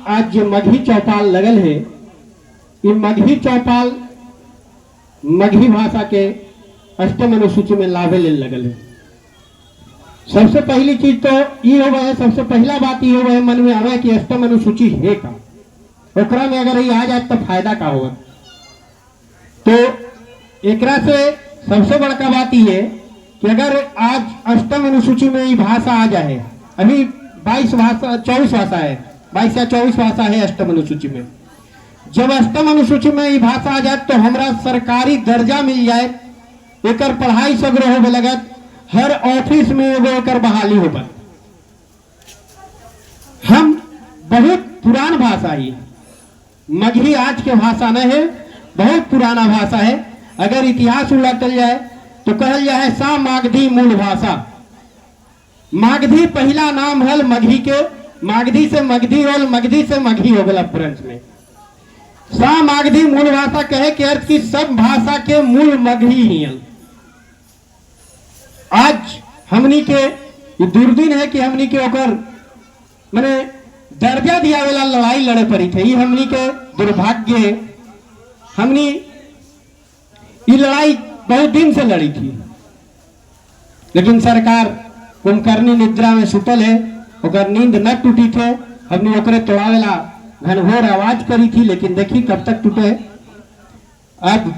आज जो मगही चौपाल लगल है, ये मगही चौपाल मगही भाषा के अष्टम अनुसूची में लावे ले लगल है। सबसे पहली चीज तो ये हो गया, सबसे पहला बात ये हो गया मन में आवे कि अष्टम अनुसूची है का, ओकरा में अगर ये आ जाए तो फायदा का होगा। तो एकरा से सबसे बड़का बात ये है कि अगर आज अष्टम अनुसूची में ये भाषा आ जाए, अभी 22 भाषा 24 भाषा है, 22 या 24 भाषा है अष्टम अनुसूची में। जब अष्टम अनुसूची में ये भाषा आ जाए तो हमरा सरकारी दर्जा मिल जाए, एक पढ़ाई सगरो होने लगत, हर ऑफिस में एगो एक बहाली होगा। हम बहुत पुरान भाषा ही, मगही आज के भाषा न है, बहुत पुराना भाषा है। अगर इतिहास उलटल जाए तो कहल जाए सा मागधी मूल भाषा। मागधी पहला नाम हल मगही के, मागधी से मगधी होल, मगधी से मगही हो गया फ्रेंच में। सा मागधी मूल भाषा कहे के अर्थ की सब भाषा के मूल मगही ही हल। आज हमनी के दुर्दिन है कि हमनी के ओकर मैंने दर्जा दिया वाला लड़ाई लड़े पड़ी थे, ये हमनी के दुर्भाग्य है। हमनी ये लड़ाई बहुत दिन से लड़ी थी, लेकिन सरकार कुंभकर्णी निद्रा में सुतल है, ओकर नींद न टूटी थे। हमने ओकरे तोड़ावेला घनघोर आवाज करी थी, लेकिन देखी कब तक टूटे। अब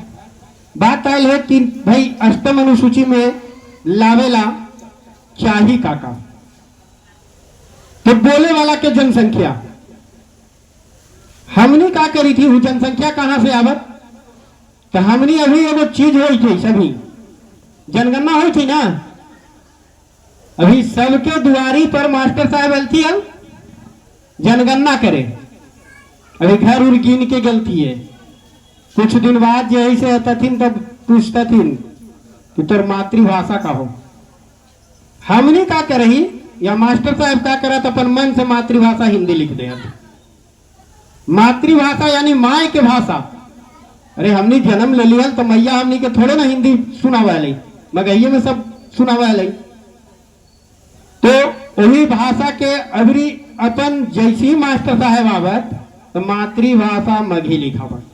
बात आई है कि भाई अष्टम अनुसूची में लावेला चाही काका, तो बोले वाला के जनसंख्या हमने का करी थी, वो जनसंख्या कहां से आवत, तो हमने अभी एगो चीज हुई थी, सभी जनगणना हुई थी ना, अभी सबके दुआरी पर मास्टर साहब अलती है जनगणना करे, अभी घर उर गिन के गलती है। कुछ दिन बाद जो ऐसे तथिन तब पूछता थीन कि तोर मातृभाषा का हो। हमने का करही या मास्टर साहब का करत अपन मन से मातृभाषा हिंदी लिख दे। मातृभाषा यानी माय के भाषा। अरे हमने जन्म ले लिया तो मैया हमने के थोड़े ना हिंदी सुनावा ली, मगहिये में सब सुनावा ली। तो वही भाषा के अभी अपन जैसी मास्टर साहब आवत तो मातृभाषा मगही लिखावत।